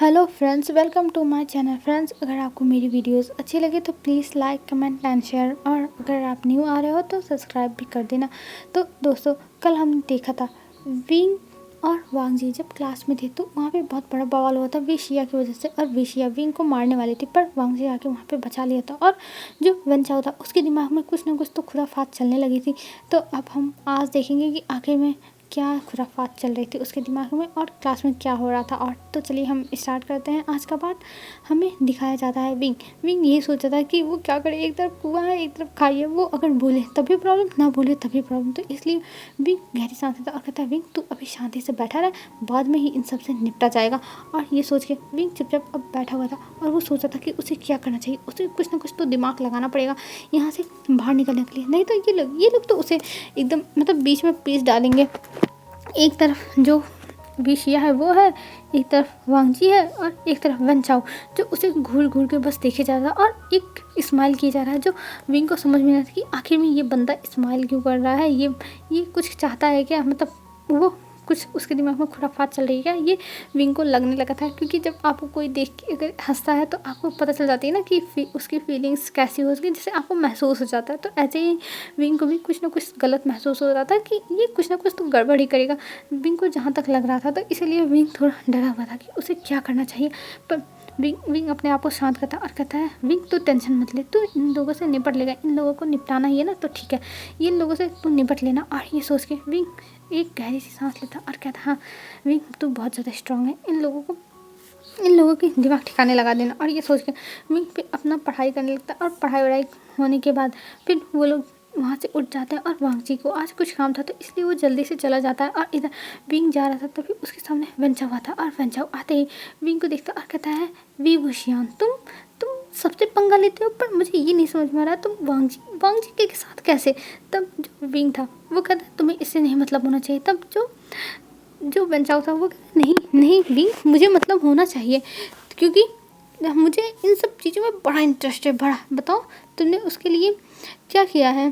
Hello friends, welcome to my channel. Friends, अगर आपको मेरी वीडियोस अच्छी लगे तो please like, comment and share, और अगर आप न्यू आ रहे हो तो सब्सक्राइब भी कर देना। तो दोस्तों, कल हमने देखा था विंग और वांग जी जब क्लास में थे तो वहाँ पे बहुत बड़ा बवाल हुआ था विशिया की वजह से, और विशिया विंग को मारने वाली थी पर वांग जी आके वहाँ पे बचा लिया था। और जो वन चाओ था उसके दिमाग में कुछ ना कुछ तो खुराफात चलने लगी थी। तो अब हम आज देखेंगे कि आखिर में क्या खुराफात चल रही थी उसके दिमाग में और क्लास में क्या हो रहा था। और तो चलिए हम स्टार्ट करते हैं आज का पार्ट। हमें दिखाया जाता है विंग विंग यही सोचा था कि वो क्या करे, एक तरफ कुआं है एक तरफ खाई है, वो अगर बोले तभी प्रॉब्लम, ना बोले तभी प्रॉब्लम। तो इसलिए विंग गहरी सांस लेता और कहता है विंग तू अभी शांति से बैठा रहे, बाद में ही इन सब से निपटा जाएगा। और ये सोच के विंग चुपचाप अब बैठा हुआ था और वो सोचा था कि उसे क्या करना चाहिए, उसे कुछ ना कुछ तो दिमाग लगाना पड़ेगा यहाँ से बाहर निकलने के लिए, नहीं तो ये लोग तो उसे एकदम मतलब बीच में पीस डालेंगे। एक तरफ जो विशिया है वो है, एक तरफ वांगजी है, और एक तरफ वन चाओ जो उसे घूर घूर के बस देखे जा रहा है और एक स्माइल किया जा रहा है। जो विंग को समझ में नहीं आता कि आखिर में ये बंदा स्माइल क्यों कर रहा है, ये कुछ चाहता है क्या, मतलब वो कुछ उसके दिमाग में खुराफात चल रही है क्या, ये विंग को लगने लगा था। क्योंकि जब आपको कोई देख के अगर हंसता है तो आपको पता चल जाती है ना कि उसकी फीलिंग्स कैसी होगी, जिससे आपको महसूस हो जाता है। तो ऐसे ही विंग को भी कुछ ना कुछ गलत महसूस हो रहा था कि ये कुछ ना कुछ तो गड़बड़ ही करेगा, विंग को जहाँ तक लग रहा था। तो इसीलिए विंग थोड़ा डरा हुआ था कि उसे क्या करना चाहिए। पर विंग अपने आप को शांत करता और कहता है विंग तू टेंशन मत ले, तू इन लोगों से निपट लेगा, इन लोगों को निपटाना ही है ना, तो ठीक है इन लोगों से तू निपट लेना। और ये सोच के विंग एक गहरी सी सांस लेता और कहता हाँ विंग तू बहुत ज़्यादा स्ट्रांग है, इन लोगों की दिमाग ठिकाने लगा देना। और ये सोच के विंग फिर अपना पढ़ाई करने लगता है और पढ़ाई वढ़ाई होने के बाद फिर वो लोग वहाँ से उठ जाते हैं। और वांगजी को आज कुछ काम था तो इसलिए वो जल्दी से चला जाता है। और इधर विंग जा रहा था तभी उसके सामने वेंचाओ आता और वेंचाओ आते ही विंग को देखता और कहता है वी वुशियान तुम सबसे पंगा लेते हो, पर मुझे ये नहीं समझ में आ रहा तुम वांगजी के साथ कैसे। तब जो विंग था वो कहता है तुम्हें इससे नहीं मतलब होना चाहिए। तब जो जो वेंचाओ था वो कहता नहीं नहीं विंग मुझे मतलब होना चाहिए, क्योंकि मुझे इन सब चीज़ों में बड़ा इंटरेस्ट है, बड़ा। बताओ तुमने उसके लिए क्या किया है।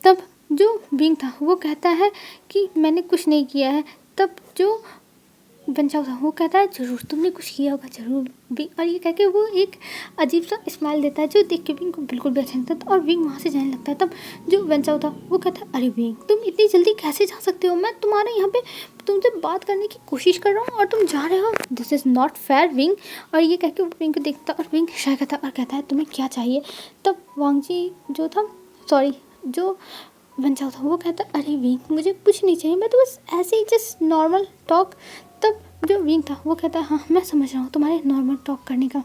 तब जो विंग था वो कहता है कि मैंने कुछ नहीं किया है। तब जो बंचाओ था वो कहता है ज़रूर तुमने कुछ किया होगा ज़रूर विंग, और ये कह के वो एक अजीब सा स्माइल देता है जो देख के विंग को बिल्कुल भी अच्छा नहीं लगता और विंग वहाँ से जाने लगता है। तब जो बंचाओ था वो कहता है अरे विंग तुम इतनी जल्दी कैसे जा सकते हो, मैं तुम्हारे यहाँ पे तुमसे बात करने की कोशिश कर रहा हूँ और तुम जा रहे हो, this is not fair wing. और ये कह के विंग को देखता और विंग शाय कहता और कहता है तुम्हें क्या चाहिए। तब वांगजी जो था, सॉरी जो बंचाओ था वो कहता अरे विंग मुझे कुछ नहीं चाहिए, मैं तो बस ऐसे ही जस्ट नॉर्मल टॉक। तब जो विंग था वो कहता है हाँ मैं समझ रहा हूँ तुम्हारे नॉर्मल टॉक करने का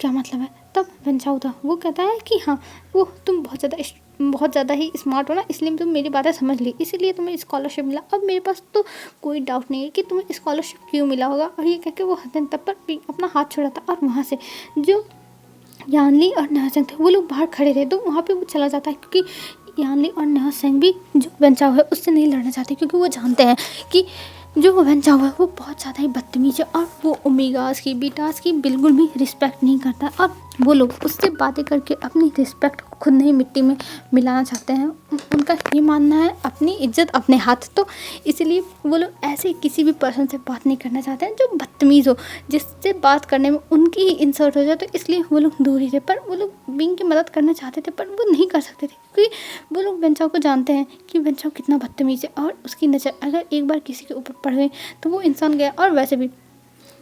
क्या मतलब है। तब बंचाओ था वो कहता है कि हाँ वो तुम बहुत ज़्यादा ही स्मार्ट हो ना, इसलिए तुम मेरी बातें समझ ली, इसीलिए तुम्हें स्कॉलरशिप मिला। अब मेरे पास तो कोई डाउट नहीं है कि तुम्हें स्कॉलरशिप क्यों मिला होगा। और ये कह के वो हसन तब पर विंग अपना हाथ छोड़ाता और वहाँ से जो यानली और नहसेंग थे वो लोग बाहर खड़े थे। तो वहाँ पे वो चला जाता है क्योंकि यानली और नहसेंग भी जो वेंचाओ है उससे नहीं लड़ना चाहते, क्योंकि वो जानते हैं कि जो वेंचाओ है वो बहुत ज़्यादा ही बदतमीज है और वो ओमेगास की बीटास की बिल्कुल भी रिस्पेक्ट नहीं करता। और वो लोग उससे बातें करके अपनी रिस्पेक्ट को खुद नहीं मिट्टी में मिलाना चाहते हैं। उनका ये मानना है अपनी इज्जत अपने हाथ। तो इसलिए वो लोग ऐसे किसी भी पर्सन से बात नहीं करना चाहते हैं जो बदतमीज़ हो, जिससे बात करने में उनकी ही इंसल्ट हो जाए। तो इसलिए वो लोग दूर ही थे। पर वो लोग विंग की मदद करना चाहते थे पर वो नहीं कर सकते थे, क्योंकि वो लोग वेंचाओ को जानते हैं कि वेंचाओ कितना बदतमीज़ है और उसकी नज़र अगर एक बार किसी के ऊपर पड़ गई तो वो इंसान गया। और वैसे भी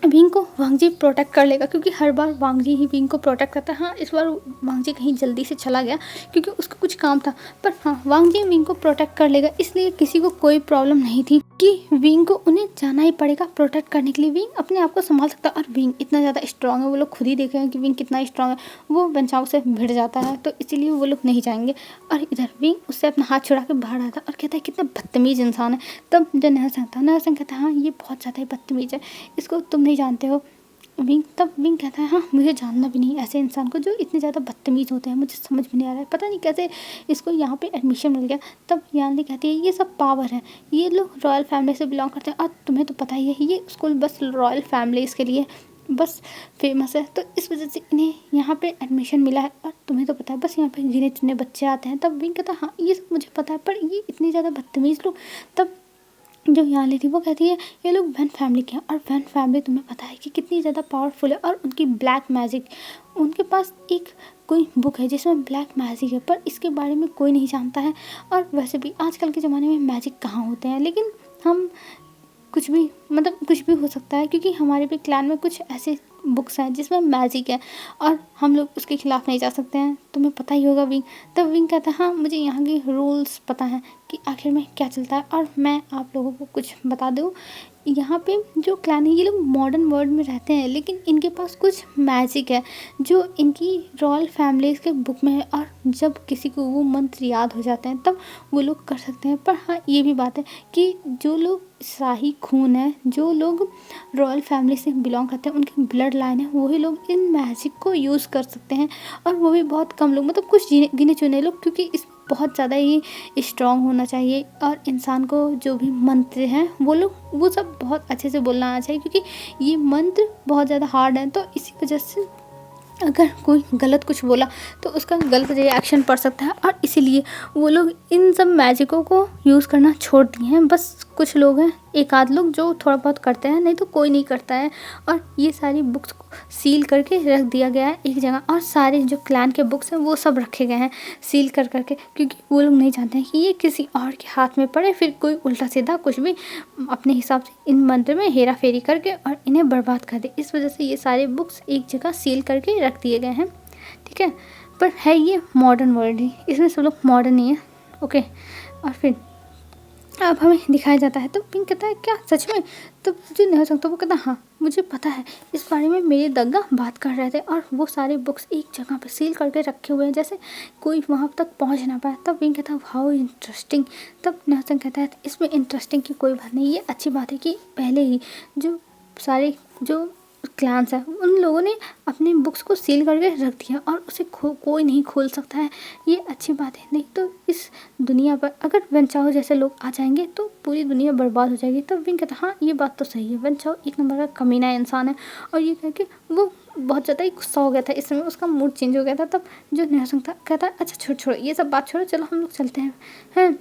विंग को वांगजी प्रोटेक्ट कर लेगा, क्योंकि हर बार वांगजी ही विंग को प्रोटेक्ट करता है। हाँ इस बार वांगजी कहीं जल्दी से चला गया क्योंकि उसका कुछ काम था, पर हाँ वांगजी विंग को प्रोटेक्ट कर लेगा, इसलिए किसी को कोई प्रॉब्लम नहीं थी कि विंग को उन्हें जाना ही पड़ेगा प्रोटेक्ट करने के लिए। विंग अपने आप को संभाल सकता है और विंग इतना ज़्यादा स्ट्रांग है, वो लोग खुद ही देखे हैं कि विंग कितना स्ट्रांग है, वो बंचाओ से भिड़ जाता है। तो इसीलिए वो लोग नहीं जाएंगे। और इधर विंग उससे अपना हाथ छुड़ा के बाहर आता और कहता है कितना बदतमीज़ इंसान है। तब जो नहसेंग कहता है हाँ ये बहुत ज़्यादा ही बदतमीज़ है, इसको तुम नहीं जानते हो विंग। तब विंग कहता है हाँ मुझे जानना भी नहीं ऐसे इंसान को जो इतने ज़्यादा बदतमीज़ होते हैं, मुझे समझ में नहीं आ रहा है, पता नहीं कैसे इसको यहाँ पे एडमिशन मिल गया। तब यानली कहती है ये सब पावर है, ये लोग रॉयल फैमिली से बिलोंग करते हैं और तुम्हें तो पता ही है ये स्कूल बस रॉयल फैमिलीज़ के लिए बस फेमस है, तो इस वजह से इन्हें यहाँ पे एडमिशन मिला है और तुम्हें तो पता है बस यहाँ पे गिने चुने बच्चे आते हैं। तब विंग कहता है हाँ ये सब मुझे पता है, पर ये इतने ज़्यादा बदतमीज़ लोग। तब जो याली थी वो कहती है ये लोग वैन फैमिली के हैं, और वैन फैमिली तुम्हें पता है कि कितनी ज़्यादा पावरफुल है, और उनकी ब्लैक मैजिक, उनके पास एक कोई बुक है जिसमें ब्लैक मैजिक है, पर इसके बारे में कोई नहीं जानता है। और वैसे भी आजकल के ज़माने में मैजिक कहाँ होते हैं, लेकिन हम कुछ भी मतलब कुछ भी हो सकता है, क्योंकि हमारे भी क्लैन में कुछ ऐसे बुक्स हैं जिसमें मैजिक है, और हम लोग उसके खिलाफ नहीं जा सकते हैं। तुम्हें पता ही होगा विंग। तब विंग कहता है हाँ मुझे यहाँ के रूल्स पता है कि आखिर में क्या चलता है, और मैं आप लोगों को कुछ बता दूँ। यहाँ पे जो क्लैन है ये लोग मॉडर्न वर्ल्ड में रहते हैं, लेकिन इनके पास कुछ मैजिक है जो इनकी रॉयल फैमिलीज़ के बुक में है, और जब किसी को वो मंत्र याद हो जाते हैं तब वो लोग कर सकते हैं। पर हाँ ये भी बात है कि जो लोग शाही खून है, जो लोग रॉयल फैमिली से बिलोंग करते हैं, उनकी ब्लड लाइन है, वही लोग इन मैजिक को यूज़ कर सकते हैं, और वो भी बहुत कम लोग, मतलब कुछ गिने चुने लोग, क्योंकि इस बहुत ज़्यादा ही स्ट्रांग होना चाहिए, और इंसान को जो भी मंत्र हैं वो लोग वो सब बहुत अच्छे से बोलना आना चाहिए, क्योंकि ये मंत्र बहुत ज़्यादा हार्ड है। तो इसी वजह से अगर कोई गलत कुछ बोला तो उसका गलत रिएक्शन पड़ सकता है, और इसीलिए वो लोग इन सब मैजिकों को यूज़ करना छोड़ दिए हैं। बस कुछ लोग हैं, एक आध लोग जो थोड़ा बहुत करते हैं, नहीं तो कोई नहीं करता है। और ये सारी बुक्स को सील करके रख दिया गया है एक जगह, और सारे जो क्लैन के बुक्स हैं वो सब रखे गए हैं सील कर करके, क्योंकि वो लोग नहीं चाहते हैं कि ये किसी और के हाथ में पड़े, फिर कोई उल्टा सीधा कुछ भी अपने हिसाब से इन मंत्र में हेरा फेरी करके और इन्हें बर्बाद कर दे। इस वजह से ये सारे बुक्स एक जगह सील करके रख दिए गए हैं, ठीक है। पर है ये मॉडर्न वर्ल्ड ही, इसमें सब लोग मॉडर्न ही है, ओके। और फिर अब हमें दिखाया जाता है तो पिंक कहता है क्या सच में, तो जो नहीं हो सकता वो कहता हाँ मुझे पता है, इस बारे में मेरे दग्गा बात कर रहे थे, और वो सारे बुक्स एक जगह पे सील करके रखे हुए हैं जैसे कोई वहाँ तक पहुँच ना पाए। तब पिंक कहता है हाउ इंटरेस्टिंग। तब नेल्सन कहता है इसमें इंटरेस्टिंग की कोई बात नहीं, ये अच्छी बात है कि पहले ही जो सारे जो क्लान्स है उन लोगों ने अपनी बुक्स को सील करके रख दिया, और उसे कोई नहीं खोल सकता है, ये अच्छी बात है। नहीं तो इस दुनिया पर अगर वेंचाओ जैसे लोग आ जाएंगे तो पूरी दुनिया बर्बाद हो जाएगी। तब विंग कहता हाँ ये बात तो सही है, वेंचाओ एक नंबर का कमीना इंसान है। और ये कह के वो बहुत ज़्यादा ही गुस्सा हो गया था, इस समय उसका मूड चेंज हो गया था। तब जो निहसंग था कहता है अच्छा छोड़ो ये सब बात छोड़ो, चलो हम लोग चलते हैं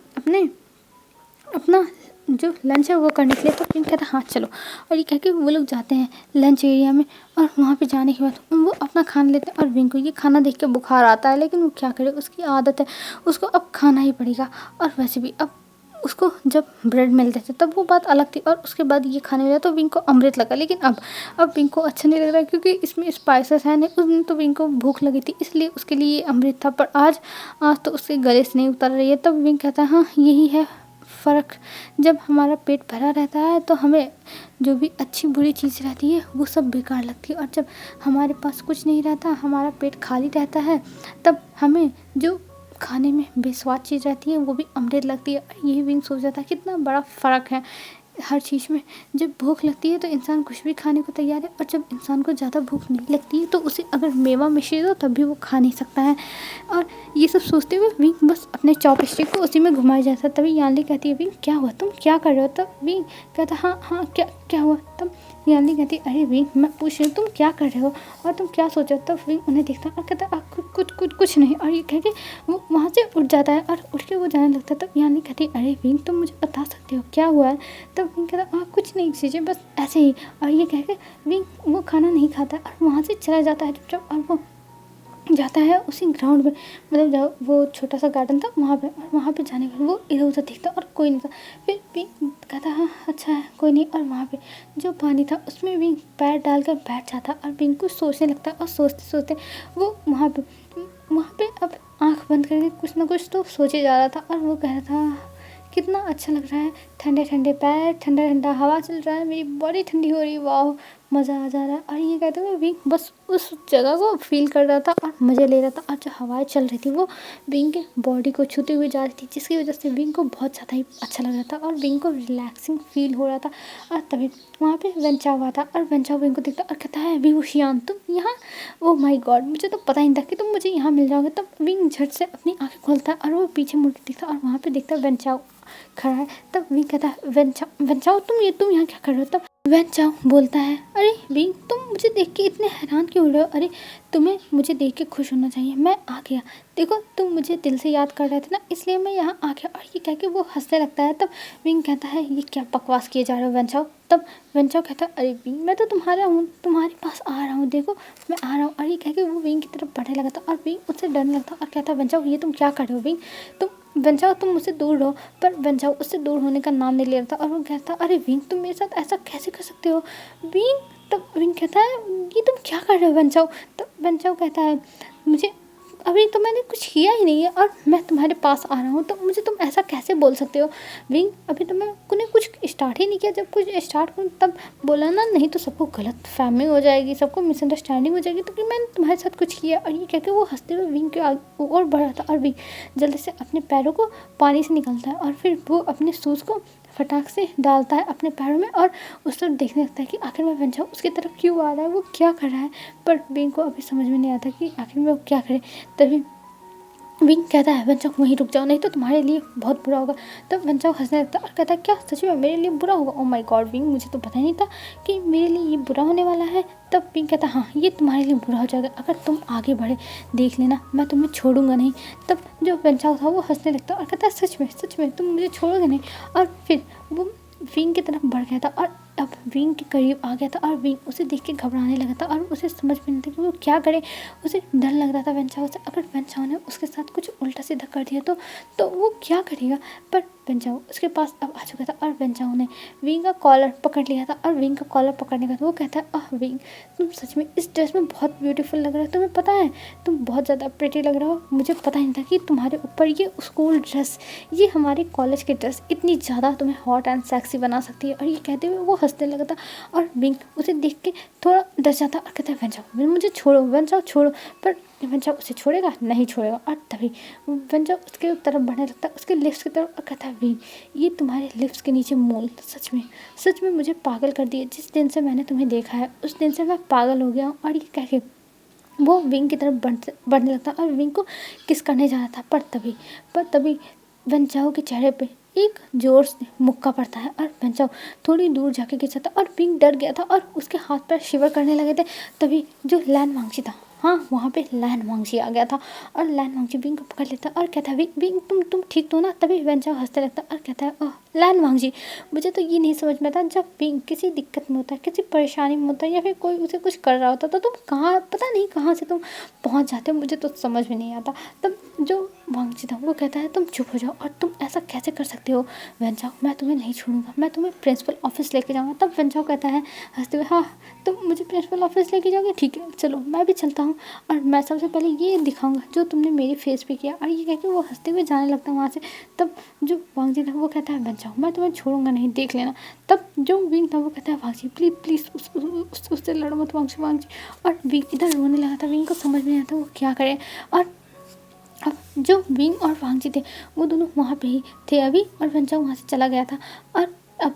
अपना जो लंच है वो करने के लिए। तो पिंक कहता है हाँ चलो, और ये कह के वो लोग जाते हैं लंच एरिया में, और वहाँ पे जाने के बाद वो अपना खाना लेते हैं। और विंग को ये खाना देख के बुखार आता है, लेकिन वो क्या करे, उसकी आदत है, उसको अब खाना ही पड़ेगा। और वैसे भी अब उसको जब ब्रेड मिलते थे तब वो बात अलग थी, और उसके बाद ये खाने मिला तो विंग को अमृत लगा। लेकिन अब विंग को अच्छा नहीं लग रहा है, क्योंकि इसमें स्पाइसेस है नहीं। उस दिन तो विंग को भूख लगी थी इसलिए उसके लिए ये अमृत था, पर आज तो उसके गले से नहीं उतर रही है। तब विंग कहता है हाँ यही है फ़र्क, जब हमारा पेट भरा रहता है तो हमें जो भी अच्छी बुरी चीज़ रहती है वो सब बेकार लगती है, और जब हमारे पास कुछ नहीं रहता, हमारा पेट खाली रहता है, तब हमें जो खाने में बेस्वाद चीज़ रहती है वो भी अमृत लगती है। यही विंग सोच रहा था कितना बड़ा फ़र्क है हर चीज़ में। जब भूख लगती है तो इंसान कुछ भी खाने को तैयार है, और जब इंसान को ज़्यादा भूख नहीं लगती है तो उसे अगर मेवा मिश्रित हो तब भी वो खा नहीं सकता है। और ये सब सोचते हुए विंग बस अपने चॉपस्टिक को उसी में घुमाया जाता है। तभी यानली कहती है विंग क्या हुआ, तुम क्या कर रहे हो। तब विंग कहता हाँ क्या हुआ। तब यानली कहती अरे विंग मैं पूछ रही हूँ तुम क्या कर रहे हो और तुम क्या सोचो। तब विंग उन्हें देखता और कहता कुछ नहीं, और ये कह के वो वहाँ से उठ जाता है और उठ के वो जाने लगता है। तब यानली कहती अरे विंग तुम मुझे बता सकते हो क्या हुआ है। तब विंग कहता कुछ नहीं चीज़ें बस ऐसे ही, और ये कह के विंग वो खाना नहीं खाता और वहाँ से चला जाता है चुपचाप। और वो जाता है उसी ग्राउंड में, मतलब जब वो छोटा सा गार्डन था वहाँ पे, और वहाँ पे जाने के बाद वो इधर उधर देखता और कोई नहीं था। फिर विंग कहता हाँ अच्छा है कोई नहीं, और वहाँ पे जो पानी था उसमें विंग पैर डालकर बैठ जाता और विंग को सोचने लगता, और सोचते सोचते वो वहाँ पे अब आँख बंद करके कुछ ना कुछ तो सोचे जा रहा था। और वो कह रहा था कितना अच्छा लग रहा है, ठंडे ठंडे पैर, ठंडा ठंडा हवा चल रहा है, मेरी बॉडी ठंडी हो रही है, वाह मज़ा आ जा रहा है। और ये कहते हुए विंग बस उस जगह को फील कर रहा था और मज़े ले रहा था, और जो हवाएं चल रही थी वो विंग के बॉडी को छूते हुए जा रही थी, जिसकी वजह से विंग को बहुत ज़्यादा ही अच्छा लग रहा था और विंग को रिलैक्सिंग फील हो रहा था। और तभी वहाँ पे वेंचाओ हुआ था, और वेंचाओ विंग को देखता और कहता है विभूषियान तुम यहाँ, ओह माय गॉड मुझे तो पता ही नहीं था कि तुम मुझे यहाँ मिल जाओगे। तब विंग झट से अपनी आँखें खोलता है और वो पीछे मुड़ के देखता और वहाँ पे देखता वेंचाओ खड़ा है। तब विंग कहता है वेंचाओ तुम यहाँ क्या कर रहे हो। तब वेंचाओ बोलता है अरे विंग तुम मुझे देख के इतने हैरान क्यों हो रहे हो, अरे तुम्हें मुझे देख के खुश होना चाहिए, मैं आ गया, देखो तुम मुझे दिल से याद कर रहे थे ना, इसलिए मैं यहाँ आ गया। और ये कह के वो हंसने लगता है। तब विंग कहता है ये क्या बकवास किए जा रहे हो वेंचाओ। तब वेंचाओ कहता है अरे विंग मैं तो तुम्हारे पास आ रहा हूँ, देखो मैं आ रहा हूँ। और ये कह के वो विंग की तरफ बढ़ने लगा था और विंग उससे डरने लगता और कहता वेंचाओ ये तुम क्या कर रहे हो विंग, वेंचाओ तुम मुझसे दूर रहो। पर वेंचाओ उससे दूर होने का नाम नहीं ले रहा था और वो कहता अरे विंग तुम मेरे साथ ऐसा कैसे कर सकते हो विंग। तब विंग कहता है ये तुम क्या कर रहे हो वेंचाओ। तब वेंचाओ कहता है मुझे अभी तो मैंने कुछ किया ही नहीं है और मैं तुम्हारे पास आ रहा हूँ, तो मुझे तुम ऐसा कैसे बोल सकते हो विंग, अभी तो मैंने कुछ स्टार्ट ही नहीं किया, जब कुछ स्टार्ट करूँ तब बोला ना, नहीं तो सबको गलत फहमी हो जाएगी, सबको मिसअंडरस्टैंडिंग हो जाएगी, तो कि मैंने तुम्हारे साथ कुछ किया। और ये कह के वो हंसते हुए विंग के आगे और बढ़ रहा था और विंग जल्दी से अपने पैरों को पानी से निकलता है और फिर वो अपने शूज़ को फटाक से डालता है अपने पैरों में और उस तरफ देखने लगता है कि आखिर मैं वेंचाओ उसकी तरफ क्यों आ रहा है, वो क्या कर रहा है। पर विंग को अभी समझ में नहीं आता कि आखिर में वो क्या करे। तभी विंग कहता है वेंचाओ वहीं रुक जाओ, नहीं तो तुम्हारे लिए बहुत बुरा होगा। तब वेंचाओ हंसने लगता है और कहता है क्या सच में मेरे लिए बुरा होगा, ओह माय गॉड विंग मुझे तो पता ही नहीं था कि मेरे लिए ये बुरा होने वाला है। तब विंग कहता है हाँ ये तुम्हारे लिए बुरा हो जाएगा, अगर तुम आगे बढ़े देख लेना, मैं तुम्हें छोड़ूंगा नहीं। तब जो वेंचाओ था वो हंसने लगता और कहता है सच में तुम मुझे छोड़ोगे नहीं। और फिर वो विंग की तरफ बढ़ गया था और अब विंग के करीब आ गया था और विंग उसे देख के घबराने लगा था और उसे समझ में नहीं था कि वो क्या करे। उसे डर लग रहा था वेंचाओ से, अगर वेंचाओ ने उसके साथ कुछ उल्टा सीधा कर दिया तो वो क्या करेगा। पर वेंचाओ उसके पास अब आ चुका था और वेंचाओ ने विंग का कॉलर पकड़ लिया था और विंग का कॉलर पकड़ने का वो कहता है विंग तुम सच में इस ड्रेस में बहुत ब्यूटीफुल लग रहा है, तुम्हें पता है तुम बहुत ज़्यादा प्रिटी लग रहा हो, मुझे पता नहीं था कि तुम्हारे ऊपर ये स्कूल ड्रेस, ये हमारे कॉलेज की ड्रेस इतनी ज़्यादा तुम्हें हॉट एंड सेक्सी बना सकती है। और ये कहते हुए वो हंसने लगा था और विंग उसे देख के थोड़ा डर जाता और कहता है वेंचाओ मुझे छोड़ो, वेंचाओ छोड़ो। पर वेंचाओ उसे छोड़ेगा नहीं छोड़ेगा। और तभी वेंचाओ उसके तरफ बढ़ने लगता है, उसके लिप्स की तरफ, और कहता है विंग ये तुम्हारे लिप्स के नीचे मोल सच में मुझे पागल कर दिए, जिस दिन से मैंने तुम्हें देखा है उस दिन से मैं पागल हो गया हूँ। और ये कह के वो विंग की तरफ बढ़ने लगता और विंग को किस करने जा रहा था। पर तभी वेंचाओ के चेहरे पे एक जोर से मुक्का पड़ता है और वेंचाओ थोड़ी दूर जाके गिर जाता और विंग डर गया था और उसके हाथ पैर शिवर करने लगे थे। तभी जो लैन वांगची था, हाँ वहाँ पे लैन वांगची आ गया था और लैन वांगची विंग को पकड़ लेता और कहता है विंग तुम ठीक तो ना। तभी वेंचाओ हंसते लगता और कहता है लैन वांगची मुझे तो ये नहीं समझ में आता, जब विंग किसी दिक्कत में होता है, किसी परेशानी में होता है या फिर कोई उसे कुछ कर रहा होता तो तुम कहाँ पता नहीं कहाँ से तुम पहुँच जाते हो, मुझे तो समझ में नहीं आता। तब जो वांगची था वो कहता है तुम चुप हो जाओ और तुम ऐसा कैसे कर सकते हो वेंचाओ, मैं तुम्हें नहीं छोड़ूंगा, मैं तुम्हें प्रिंसिपल ऑफिस लेके जाऊँगा। तब वेंचाओ कहता है हंसते हुए हाँ तुम मुझे प्रिंसिपल ऑफिस लेके जाओगे, ठीक है चलो मैं भी चलता हूँ और मैं सबसे पहले ये दिखाऊंगा जो तुमने मेरी फेस पे किया। और ये कह के वो हंसते हुए जाने लगता है वहाँ से। तब जो वांगची था वो कहता है वेंचाओ मैं तुम्हें छोड़ूंगा नहीं, देख लेना। तब जो विंग था वो कहता है वांगची प्लीज़ उससे लड़ो मत वांगची। और विंग इधर रोने लगा था, विंग को समझ में नहीं आता वो क्या करे। और अब जो विंग और वांगची थे वो दोनों वहाँ पे ही थे अभी, और वेंचाओ वहाँ से चला गया था। और अब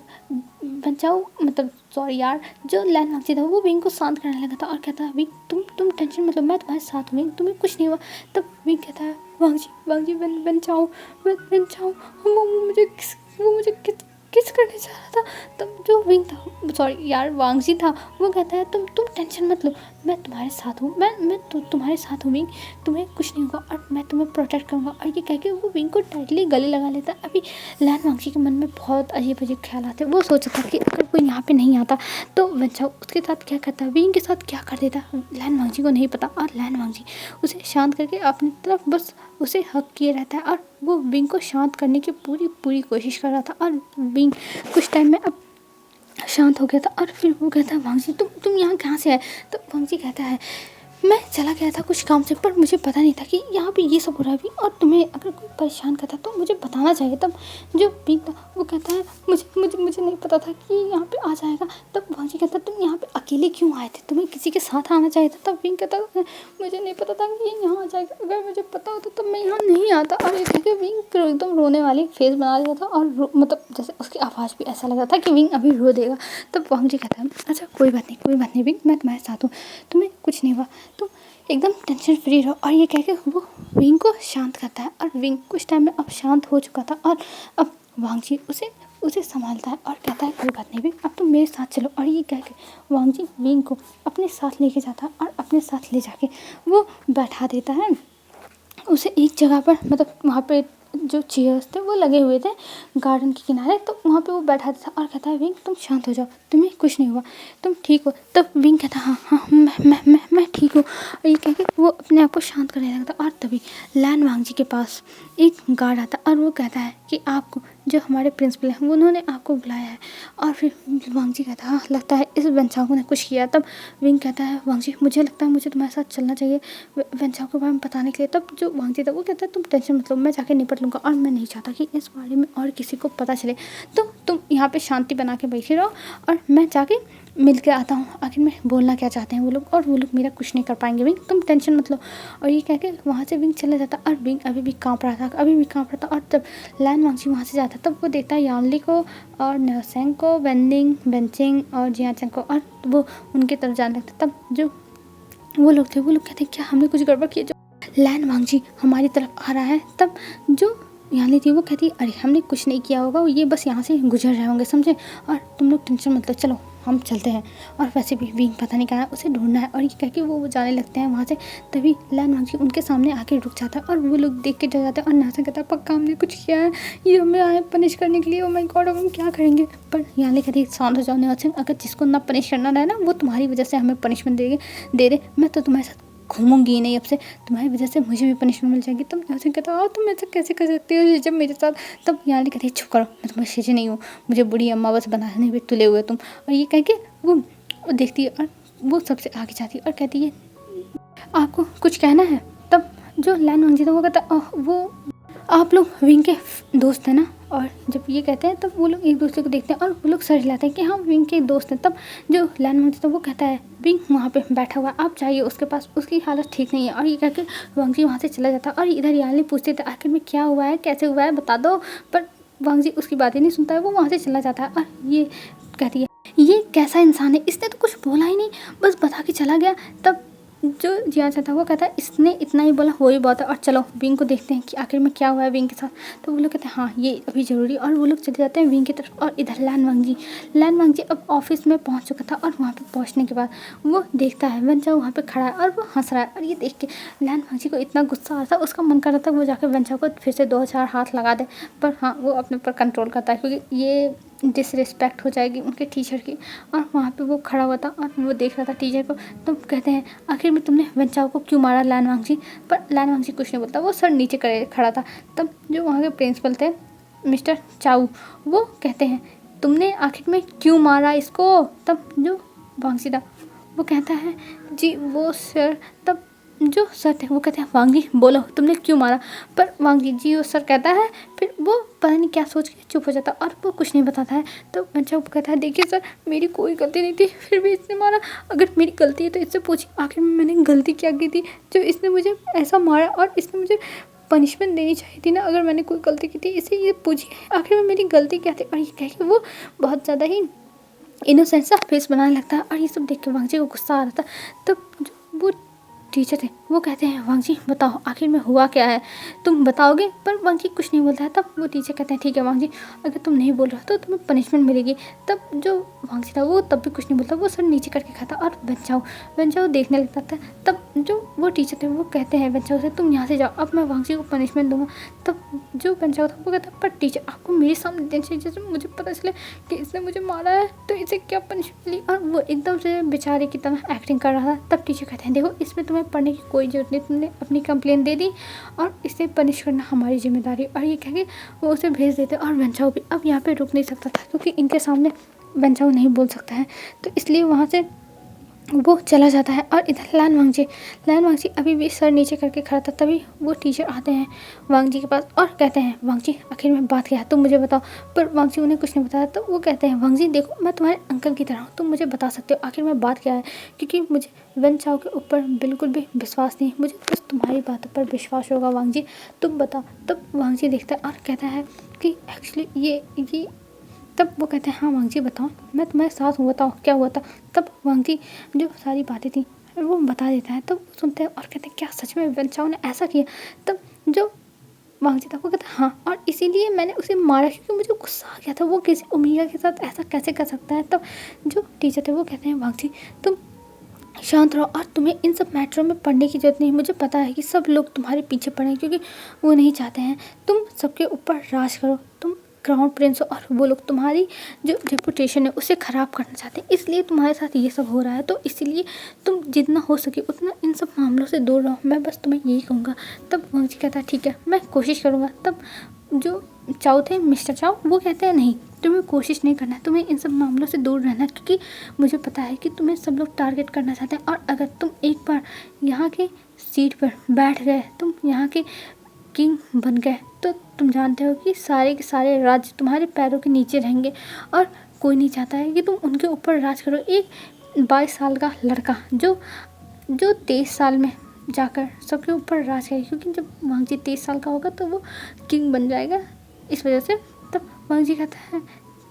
वेंचाओ मतलब सॉरी यार, जो लैन वांगची था वो विंग को शांत करने लगा था और कहता है विंग तुम टेंशन मतलब मैं तुम्हारे साथ हूँ विंग, तुम्हें कुछ नहीं हुआ। तब विंग कहता है वांगची वेंचाओ वो मुझे किस करने जा रहा था। तब जो विंग था सॉरी यार वांगची था वो कहता है तुम टेंशन मत लो, मैं तुम्हारे साथ हूँ, मैं तुम्हारे साथ हूँ विंग, तुम्हें कुछ नहीं होगा और मैं तुम्हें प्रोटेक्ट करूँगा। और ये कह के वो विंग को टाइटली गले लगा लेता। अभी लैन वांगची के मन में बहुत अजीब ख्याल आते, वो सोचता था कि अगर कोई यहाँ पे नहीं आता तो वेंचाओ उसके साथ क्या करता, विंग के साथ क्या कर देता, लैन वांगची को नहीं पता। और लैन वांगची उसे शांत करके अपनी तरफ बस उसे हक किए रहता है और वो विंग को शांत करने की पूरी कोशिश कर रहा था। और विंग कुछ टाइम में अब शांत हो गया था और फिर वो कहता है वांगची तुम यहाँ कहाँ से आए। तो वांगची कहता है मैं चला गया था कुछ काम से, पर मुझे पता नहीं था कि यहाँ पे ये सब हो रहा है भी, और तुम्हें अगर कोई परेशान करता तो मुझे बताना चाहिए। तब जो विंग था वो कहता है मुझे नहीं पता था कि यहाँ पे आ जाएगा। तब वांगची कहता तुम यहाँ पे अकेले क्यों आए थे, तुम्हें किसी के साथ आना चाहिए था। तब विंग कहता मुझे नहीं पता था कि यहाँ आ जाएगा, अगर मुझे पता होता तब मैं यहाँ नहीं आता। और ये कह के विंग एकदम रोने वाली फेस बना लिया था और मतलब जैसे उसकी आवाज़ भी ऐसा लगा था कि विंग अभी रो देगा। तब वांगची कहता है अच्छा कोई बात नहीं विंग, मैं तुम्हारे साथ हूँ, तुम्हें कुछ नहीं हुआ, तो एकदम टेंशन फ्री रहो। और ये कह के वो विंग को शांत करता है और विंग कुछ टाइम में अब शांत हो चुका था और अब वांग जी उसे उसे संभालता है और कहता है कोई बात नहीं विंग, अब तुम मेरे साथ चलो। और ये कह के वांग जी विंग को अपने साथ लेके जाता है और अपने साथ ले जाके वो बैठा देता है उसे एक जगह पर, मतलब वहाँ पे जो चेयर्स थे वो लगे हुए थे गार्डन के किनारे, तो वहाँ पे वो बैठा था और कहता है विंग तुम शांत हो जाओ, तुम्हें कुछ नहीं हुआ, तुम ठीक हो। तब विंग कहता है हाँ हाँ मैं ठीक हूँ। और ये कह के वो अपने आप को शांत करने लगता। और तभी लैन वांग जी के पास एक गार्ड आता और वो कहता है कि आपको जो हमारे प्रिंसिपल हैं उन्होंने आपको बुलाया है। और फिर वांग जी कहता है हाँ लगता है इस वेंचाओ ने कुछ किया। तब विंग कहता है वांग जी मुझे लगता है मुझे तुम्हारे साथ चलना चाहिए वेंचाओ के बारे में बताने के लिए। तब जो वांग जी था वो कहता है तुम टेंशन मत लो, मैं जाके निपट लूँगा और मैं नहीं चाहता कि इस बारे में और किसी को पता चले, तो तुम यहाँ पे शांति बना के बैठे रहो और मैं जाके मिल के आता हूँ आखिर में बोलना क्या चाहते हैं वो लोग, और वो लोग मेरा कुछ नहीं कर पाएंगे विंग, तुम टेंशन मत लो। और ये कह के वहाँ से विंग चला जाता और विंग अभी भी काँप रहा था। और तब लैन वांगजी वहाँ से जाता तब वो देखता है यानली को और न्योसेंग को, वेंडिंग बेंचिंग और जियाचंग को, और वो उनकी तरफ जाने लगता। तब जो वो लोग थे वो लोग कहते क्या हमने कुछ गड़बड़ किया, जो लैन वांगजी हमारी तरफ आ रहा है। तब जो यानी थी वो कहती अरे हमने कुछ नहीं किया होगा, ये बस यहाँ से गुजर रहे होंगे समझे, और तुम लोग टेंशन मत लो, चलो हम चलते हैं। और वैसे भी विंग पता नहीं कहाँ है, उसे ढूंढना है। और ये कह के वो जाने लगते हैं वहाँ से। तभी लैन वांगजी उनके सामने आके रुक जाता है और वो लोग देख के डर जाते हैं। और नासा कहता है पक्का हमने कुछ किया है, ये हमें आए पनिश करने के लिए, ओ माय गॉड अब हम क्या करेंगे। पर यानी कहती शांत हो जाओ न्योसेंग, अगर जिसको ना पनिश करना रहे ना वो तुम्हारी वजह से हमें पनिशमेंट दे दे, मैं तो तुम्हारे साथ घूमूंगी ही नहीं, अब से तुम्हारी वजह से मुझे भी पनिशमेंट मिल जाएगी। तब न्योसेंग कहता तुम ऐसा कैसे कर सकती हो जब मेरे साथ। तब यानी कहती चुप करो, मैं तुम्हारी शीशे नहीं हूँ, मुझे बुढ़ी अम्मा बस बनाने में तुले हुए तुम। और ये कह के वो देखती है और वो सबसे आगे जाती है और कहती है आपको कुछ कहना है। तब जो लैन वांगजी था वो कहता वो आप लोग विंग के दोस्त हैं ना। और जब ये कहते हैं तब वो लोग एक दूसरे को देखते हैं और वो लोग सर हिलाते हैं कि हाँ विंग के दोस्त हैं। तब जो लैन वांगजी था वो कहता है विंग वहाँ पे बैठा हुआ, आप जाइए उसके पास, उसकी हालत ठीक नहीं है। और ये कह के वांगजी वहाँ से चला जाता है। और इधर याली पूछते थे आखिर में क्या हुआ है, कैसे हुआ है, बता दो। पर वांगजी उसकी बातें नहीं सुनता है, वो वहाँ से चला जाता है। और ये कहती है ये कैसा इंसान है, इसने तो कुछ बोला ही नहीं, बस बता के चला गया। तब जो जिया चाहता है वो कहता है इसने इतना ही बोला वो ही बहुत है, और चलो विंग को देखते हैं कि आखिर में क्या हुआ है विंग के साथ। तो वो लोग कहते हैं हाँ ये अभी ज़रूरी, और वो लोग चले जाते हैं विंग की तरफ। और इधर लैन वांगजी अब ऑफिस में पहुंच चुका था। और वहाँ पे पहुंचने के बाद वो देखता है वेंचाओ वहाँ पे खड़ा है और वो हंस रहा है। और ये देख के लैन वांगजी को इतना गुस्सा आ रहा था, उसका मन कर रहा था वो जाकर वेंचाओ को फिर से 2-4 हाथ लगा दे, पर हाँ वो अपने पर कंट्रोल करता है क्योंकि ये डिसरिस्पेक्ट हो जाएगी उनके टीचर की। और वहाँ पे वो खड़ा हुआ था और वो देख रहा था टीचर को। तो कहते हैं आखिर में तुमने वेंचाओ को क्यों मारा लैन वांगजी। पर लैन वांगजी कुछ नहीं बोलता, वो सर नीचे करे खड़ा था। तब जो वहाँ के प्रिंसिपल थे मिस्टर चाऊ वो कहते हैं तुमने आखिर में क्यों मारा इसको। तब जो वांगजी था वो कहता है जी वो सर। तब जो सर थे वो कहते हैं वांगजी बोलो तुमने क्यों मारा। पर वांगजी जी वो सर कहता है, फिर वो पता नहीं क्या सोच के चुप हो जाता और वो कुछ नहीं बताता है। तो बच्चा कहता है देखिए सर मेरी कोई गलती नहीं थी, फिर भी इसने मारा, अगर मेरी गलती है तो इससे पूछिए आखिर में मैंने गलती क्या की थी जो इसने मुझे ऐसा मारा, और इसने मुझे पनिशमेंट देनी चाहिए थी ना अगर मैंने कोई गलती की थी, इसे ये पूछिए आखिर में मेरी गलती क्या थी। और ये कह के वो बहुत ज़्यादा ही इनोसेंट सा फेस बनाने लगता है। और ये सब देख के वांगजी को गुस्सा आ रहा था। तब वो टीचर थे वो कहते हैं वांगजी बताओ आखिर में हुआ क्या है, तुम बताओगे। पर वांगजी कुछ नहीं बोलता है। तब वो टीचर कहते हैं ठीक है वांगजी अगर तुम नहीं बोल रहे हो तो तुम्हें पनिशमेंट मिलेगी। तब जो वांगजी था वो तब भी कुछ नहीं बोलता, वो सर नीचे करके खाता और वेंचाओ देखने लगता था। तब जो वो टीचर थे वो कहते हैं वेंचाओ से तुम यहाँ से जाओ, अब मैं वांगजी को पनिशमेंट दूंगा। तब जो वेंचाओ था वो कहता है पर टीचर आपको मेरे सामने देना चाहिए, जैसे मुझे पता चले कि इसने मुझे मारा है तो इसे क्या पनिशमेंट मिली। और वो एकदम से बेचारे की तरह एक्टिंग कर रहा था। तब टीचर कहते हैं देखो इसमें तुम्हें पढ़ने की कोई ज़रूरत नहीं, तुमने अपनी कंप्लेन दे दी और इसे पनिश करना हमारी जिम्मेदारी। और ये कह के वो उसे भेज देते। और वेंचाओ भी अब यहाँ पे रुक नहीं सकता था क्योंकि इनके सामने वेंचाओ नहीं बोल सकता है, तो इसलिए वहाँ से वो चला जाता है। और इधर लैन वांगजी अभी भी सर नीचे करके खड़ा था। तभी वो टीचर आते हैं वांगजी के पास और कहते हैं वांगजी आखिर में बात क्या है तुम मुझे बताओ। पर वांगजी उन्हें कुछ नहीं बताया। तो वो कहते हैं वांगजी देखो मैं तुम्हारे अंकल की तरह हूँ, तुम मुझे बता सकते हो आखिर में बात क्या है, क्योंकि मुझे वेंचाओ के ऊपर बिल्कुल भी विश्वास नहीं, मुझे बस तुम्हारी बातों पर विश्वास होगा वांगजी, तुम बताओ। तब वांगजी देखता है और कहता है कि एक्चुअली ये तब वो कहते हैं हाँ वांगजी बताओ मैं तुम्हारे साथ हूँ, बताओ क्या हुआ था। तब वांगजी जो सारी बातें थी वो बता देता है। तब सुनते हैं और कहते हैं क्या सच में वेंचाओ ने ऐसा किया। तब जो वांगजी आपको कहता है हाँ, और इसीलिए मैंने उसे मारा क्योंकि मुझे गुस्सा आ गया था, वो किसी ओमेगा के साथ ऐसा कैसे कर सकता है। तब जो टीचर थे वो कहते हैं वांगजी तुम शांत रहो और तुम्हें इन सब मैटरों में पढ़ने की ज़रूरत नहीं। मुझे पता है कि सब लोग तुम्हारे पीछे पड़े हैं क्योंकि वो नहीं चाहते हैं तुम सबके ऊपर राज करो, तुम क्राउन प्रिंस हो, और वो लोग तुम्हारी जो रेपुटेशन है उसे ख़राब करना चाहते हैं, इसलिए तुम्हारे साथ ये सब हो रहा है। तो इसीलिए तुम जितना हो सके उतना इन सब मामलों से दूर रहो, मैं बस तुम्हें यही कहूँगा। तब वांगजी कहता है ठीक है, मैं कोशिश करूँगा। तब जो चाओ थे, मिस्टर चाओ, वो कहते हैं नहीं, तुम्हें कोशिश नहीं करना है, तुम्हें इन सब मामलों से दूर रहना है क्योंकि मुझे पता है कि तुम्हें सब लोग टारगेट करना चाहते हैं, और अगर तुम एक बार यहाँ के सीट पर बैठ गए, तुम यहाँ के किंग बन गए, तो तुम जानते हो कि सारे के सारे राज्य तुम्हारे पैरों के नीचे रहेंगे, और कोई नहीं चाहता है कि तुम उनके ऊपर राज करो। एक 22 साल का लड़का जो जो 23 साल में जाकर सबके ऊपर राज करेगा, क्योंकि जब वांगजी 23 साल का होगा तो वो किंग बन जाएगा, इस वजह से। तब वांगजी कहता है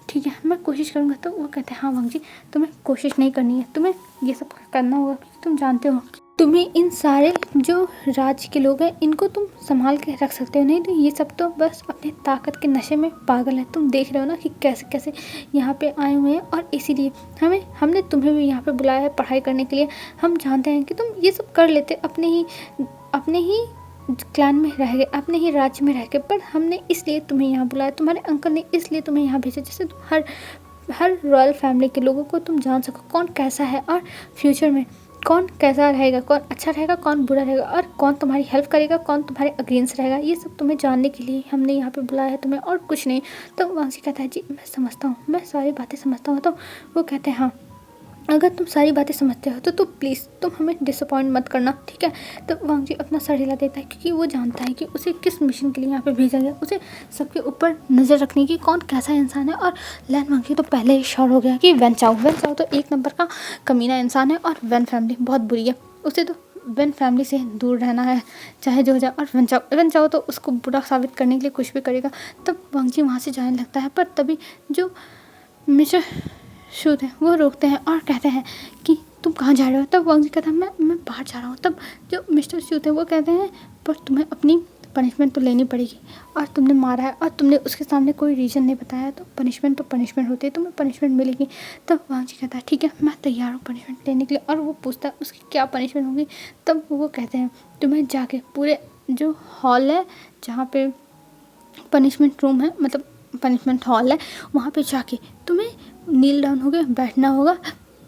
ठीक है, मैं कोशिश करूँगा। तो वो कहते हैं हाँ वांगजी, तुम्हें कोशिश नहीं करनी है, तुम्हें ये सब करना होगा क्योंकि तुम जानते हो तुम्हें इन सारे जो राज्य के लोग हैं इनको तुम संभाल के रख सकते हो, नहीं तो ये सब तो बस अपने ताकत के नशे में पागल है। तुम देख रहे हो ना कि कैसे कैसे यहाँ पे आए हुए हैं, और इसीलिए हमने तुम्हें भी यहाँ पे बुलाया है पढ़ाई करने के लिए। हम जानते हैं कि तुम ये सब कर लेते अपने ही क्लैन में रह गए, अपने ही राज्य में रह के, पर हमने इसलिए तुम्हें यहाँ बुलाया, तुम्हारे अंकल ने इसलिए तुम्हें यहाँ भेजा, जैसे तुम हर रॉयल फैमिली के लोगों को तुम जान सको कौन कैसा है, और फ्यूचर में कौन कैसा रहेगा, कौन अच्छा रहेगा, कौन बुरा रहेगा, और कौन तुम्हारी हेल्प करेगा, कौन तुम्हारे अगेंस्ट रहेगा। ये सब तुम्हें जानने के लिए हमने यहाँ पे बुलाया है तुम्हें, और कुछ नहीं। तो वांगजी कहता है जी मैं समझता हूँ, मैं सारी बातें समझता हूँ। तो वो कहते हैं हाँ, अगर तुम सारी बातें समझते हो तो प्लीज़ तुम हमें डिसअपॉइंट मत करना, ठीक है। तो वांगजी अपना सर हिला देता है क्योंकि वो जानता है कि उसे किस मिशन के लिए यहाँ पे भेजा गया, उसे सबके ऊपर नज़र रखने की कौन कैसा इंसान है। और लैन वांगजी तो पहले ही श्योर हो गया कि वेन चाओ तो एक नंबर का कमीना इंसान है, और वेन फैमिली बहुत बुरी है, उसे तो वेन फैमिली से दूर रहना है चाहे जो हो जाए। और वेन चाओ तो उसको बुरा साबित करने के लिए कुछ भी करेगा। तब वांगजी वहाँ से जाने लगता है, पर तभी जो मिस्टर शू थे वो रोकते हैं और कहते हैं कि तुम कहाँ जा रहे हो। तब वांगजी कहता है मैं बाहर जा रहा हूँ। तब जो मिस्टर शू थे वो कहते हैं पर तुम्हें अपनी पनिशमेंट तो लेनी पड़ेगी, और तुमने मारा है और तुमने उसके सामने कोई रीज़न नहीं बताया, तो पनिशमेंट होती है, तुम्हें पनिशमेंट मिलेगी। तब वांगजी कहता है ठीक है, मैं तैयार हूँ पनिशमेंट लेने के लिए। और वो पूछता है उसकी क्या पनिशमेंट होगी। तब वो कहते हैं तुम्हें जाके पूरे जो हॉल है जहाँ पे पनिशमेंट रूम है, मतलब पनिशमेंट हॉल है, वहाँ पे जाके तुम्हें नील डाउन हो गया बैठना होगा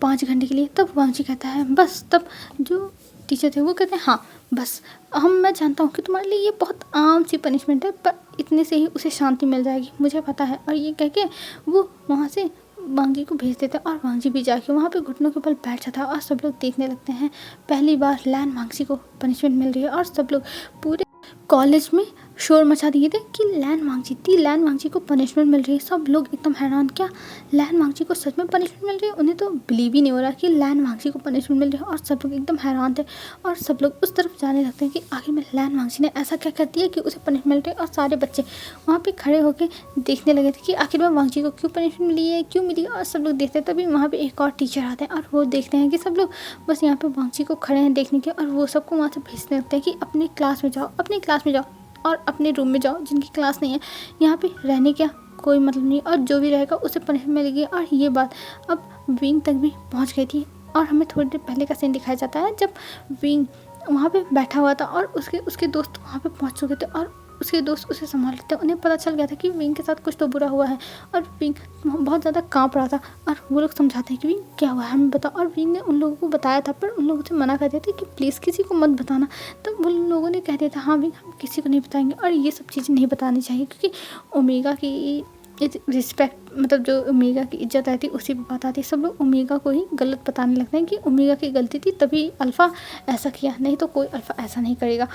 5 घंटे के लिए। तब वांगजी कहता है बस। तब जो टीचर थे वो कहते हैं हाँ बस, मैं जानता हूँ कि तुम्हारे लिए ये बहुत आम सी पनिशमेंट है, पर इतने से ही उसे शांति मिल जाएगी, मुझे पता है। और ये कह के वो वहाँ से वांगजी को भेज देता है, और वांगजी भी जाके वहाँ पे घुटनों के बल बैठ जाता है, और सब लोग देखने लगते हैं पहली बार लैन वांगजी को पनिशमेंट मिल रही है। और सब लोग पूरे कॉलेज में शोर मचा दिए थे कि लैन वांगजी को पनिशमेंट मिल रही है। सब लोग एकदम हैरान, क्या लैन वांगजी को सच में पनिशमेंट मिल रही है। उन्हें तो बिलीव ही नहीं हो रहा कि लैन वांगजी को पनिशमेंट मिल रही है, और सब लोग एकदम हैरान थे। और सब लोग उस तरफ जाने लगते हैं कि आखिर में लैन वांगजी ने ऐसा क्या कर दिया कि उसे पनिशमेंट मिल रही है। और सारे बच्चे वहाँ पे खड़े होकर देखने लगे थे कि आखिर में वांगजी को क्यों पनिशमेंट मिली है, क्यों मिली। और सब लोग देखते हैं, तभी वहाँ पर एक और टीचर आते हैं, और वो देखते हैं कि सब लोग बस यहाँ पर वांगजी को खड़े हैं देखने के, और वो सबको वहाँ से भेजने लगते हैं कि अपने क्लास में जाओ और अपने रूम में जाओ, जिनकी क्लास नहीं है यहाँ पे रहने का कोई मतलब नहीं, और जो भी रहेगा उसे पनिशमेंट मिलेगी। और ये बात अब विंग तक भी पहुँच गई थी, और हमें थोड़ी देर पहले का सीन दिखाया जाता है जब विंग वहाँ पे बैठा हुआ था, और उसके दोस्त वहाँ पे पहुँच चुके थे, और उसके दोस्त उसे संभाल लेते हैं। उन्हें पता चल गया था कि विंग के साथ कुछ तो बुरा हुआ है, और विंग बहुत ज़्यादा काँप रहा था। और वो लोग समझाते हैं कि विंग क्या हुआ है हमें बताओ। और विंग ने उन लोगों को बताया था, पर उन लोगों से मना कर दिया था कि प्लीज़ किसी को मत बताना। तो वो लोगों ने कह दिया था हाँ विंग हम किसी को नहीं बताएंगे, और ये सब चीज़ें नहीं बतानी चाहिए, क्योंकि ओमेगा की रिस्पेक्ट, मतलब जो ओमेगा की इज्जत रहती है उसी पर बात आती है। सब लोग ओमेगा को ही गलत बताने लगते हैं कि ओमेगा की गलती थी तभी अल्फ़ा ऐसा किया, नहीं तो कोई अल्फ़ा ऐसा नहीं करेगा।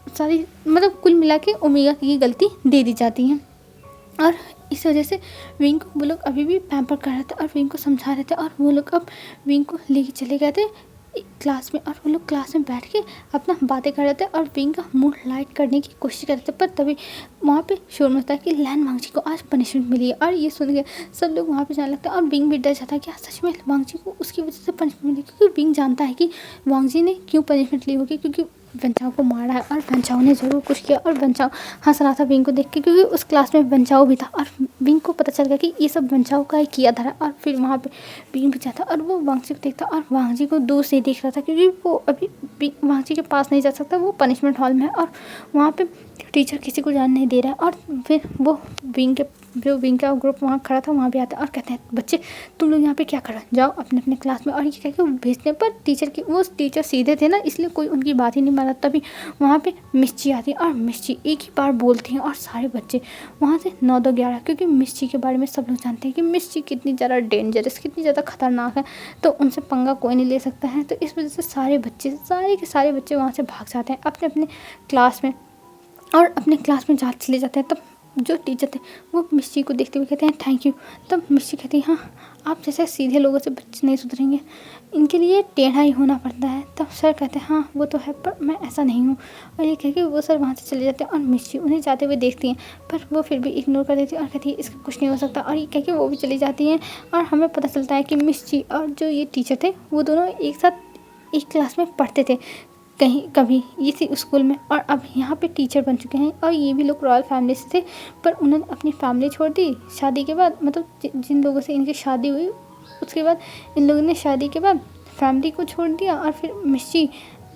सारी मतलब कुल मिला के ओमेगा की गलती दे दी जाती है। और इस वजह से विंग को वो लोग अभी भी पैम्पर कर रहे थे, और विंग को समझा रहे थे, और वो लोग अब विंग को लेके चले गए थे क्लास में, और वो लोग क्लास में बैठ के अपना बातें कर रहे थे, और विंग का मूड लाइट करने की कोशिश कर रहे थे। पर तभी वहाँ पे शोर मचता है कि लैन वांगजी को आज पनिशमेंट मिली है, और ये सुन के सब लोग वहाँ पे जाने लगते हैं। और विंग भी डर जाता है कि सच में वांगजी को उसकी वजह से पनिशमेंट मिली, क्योंकि विंग जानता है कि वांगजी ने क्यों पनिशमेंट ली होगी, क्योंकि वंचाओ को मारा है और वंचाओ ने ज़रूर कुछ किया। और वंचाओ हंस रहा था विंग को देख के, क्योंकि उस क्लास में वंचाओ भी था और विंग को पता चल गया कि ये सब वंचाओ का ही किया था। और फिर वहाँ पे विंग भी जाता और वो वांगजी को देखता और वांगजी को दूर से ही देख रहा था, क्योंकि वो अभी वांगजी के पास नहीं जा सकता, वो पनिशमेंट हॉल में है और वहाँ पे टीचर किसी को जाने नहीं दे रहा है। और फिर वो विंग का ग्रुप वहाँ खड़ा था, वहाँ भी आता है और कहते हैं बच्चे तुम लोग यहाँ पे क्या कर रहे हो, जाओ अपने अपने क्लास में। और ये कह के भेजने पर टीचर सीधे थे ना, इसलिए कोई उनकी बात ही नहीं माना। तभी वहाँ पे मिस्ची आती है और मिस्ची एक ही बार बोलती हैं और सारे बच्चे वहाँ से 9-2-11, क्योंकि मिस्ची के बारे में सब लोग जानते हैं कि मिस्ची कितनी ज़्यादा डेंजरस, कितनी ज़्यादा खतरनाक है, तो उनसे पंगा कोई नहीं ले सकता है। तो इस वजह से सारे के सारे बच्चे वहाँ से भाग जाते हैं अपने अपने क्लास में और अपने क्लास में चले जाते हैं। तब जो टीचर थे वो मिस्ची को देखते हुए कहते हैं थैंक यू। तब मिस्ची कहती है हाँ, आप जैसे सीधे लोगों से बच्चे नहीं सुधरेंगे, इनके लिए टेढ़ा ही होना पड़ता है। तब सर कहते हैं हाँ वो तो है, पर मैं ऐसा नहीं हूँ। और ये कह के वो सर वहाँ से चले जाते हैं और मिस्ची उन्हें जाते हुए देखती हैं, पर वो फिर भी इग्नोर कर देती है और कहती है इसका कुछ नहीं हो सकता। और ये कह के वो भी चली जाती हैं और हमें पता चलता है कि मिस्ची और जो ये टीचर थे वो दोनों एक साथ एक क्लास में पढ़ते थे कभी इसी स्कूल में, और अब यहाँ पे टीचर बन चुके हैं। और ये भी लोग रॉयल फैमिली से थे, पर उन्होंने अपनी फैमिली छोड़ दी शादी के बाद, मतलब जिन लोगों से इनकी शादी हुई उसके बाद इन लोगों ने शादी के बाद फैमिली को छोड़ दिया। और फिर मिस्ची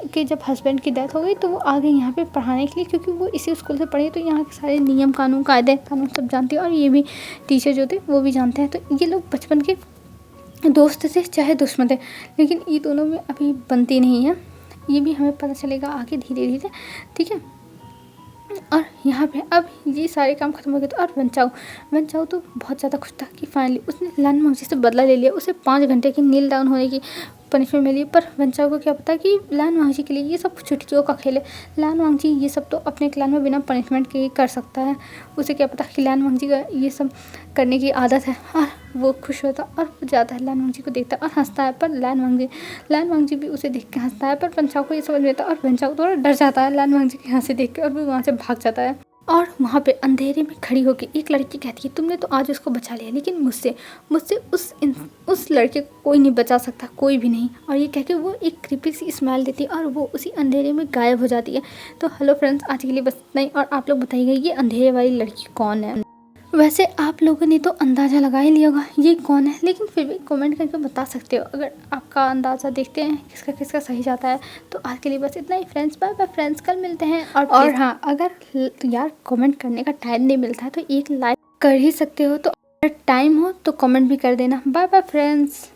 के जब हस्बैंड की डेथ हो गई तो वो आ गई यहाँ पे पढ़ाने के लिए, क्योंकि वो इसी स्कूल से पढ़ी, तो यहाँ के सारे नियम कानून कायदे कानून सब जानती है। और ये भी टीचर जो थे वो भी जानते हैं। तो ये लोग बचपन के दोस्त थे चाहे दुश्मन थे, लेकिन ये दोनों में अभी बनती नहीं है, ये भी हमें पता चलेगा आगे धीरे धीरे, ठीक है। और यहाँ पे अब ये सारे काम खत्म हो गए थे और वंचाओ तो बहुत ज़्यादा खुश था कि फाइनली उसने लान मांगजी से बदला ले लिया। उसे 5 घंटे की नील डाउन होने की पनिशमेंट मिली, पर वंचाओ को क्या पता कि लान मांगजी के लिए ये सब छुट्टियों का खेल है। लान मांगजी ये सब तो अपने क्लान में बिना पनिशमेंट के ही कर सकता है, उसे क्या पता कि लान मांगजी का ये सब करने की आदत है। और वो खुश होता और वो जाता है लान मांगजी को देखता और हंसता है, पर लान मांगजी भी उसे देख के हंसता है। पर वंचाओ को ये समझ में आता और वंचाओ थोड़ा डर जाता है लान मांगजी के हंसी देख के और वो वहाँ से भाग जाता है। और वहाँ पे अंधेरे में खड़ी होकर एक लड़की कहती है तुमने तो आज उसको बचा लिया, लेकिन मुझसे उस लड़के को कोई नहीं बचा सकता, कोई भी नहीं। और ये कह के वो एक क्रीपी सी स्माइल देती है और वो उसी अंधेरे में गायब हो जाती है। तो हेलो फ्रेंड्स, आज के लिए बस इतना ही। और आप लोग बताइएगा ये अंधेरे वाली लड़की कौन है। वैसे आप लोगों ने तो अंदाज़ा लगा ही लिया होगा ये कौन है, लेकिन फिर भी कमेंट करके बता सकते हो अगर आपका अंदाज़ा देखते हैं किसका किसका सही जाता है। तो आज के लिए बस इतना ही फ्रेंड्स, बाय बाय फ्रेंड्स, कल मिलते हैं। और हाँ, अगर यार कमेंट करने का टाइम नहीं मिलता है तो एक लाइक कर ही सकते हो, तो अगर टाइम हो तो कमेंट भी कर देना। Bye bye friends.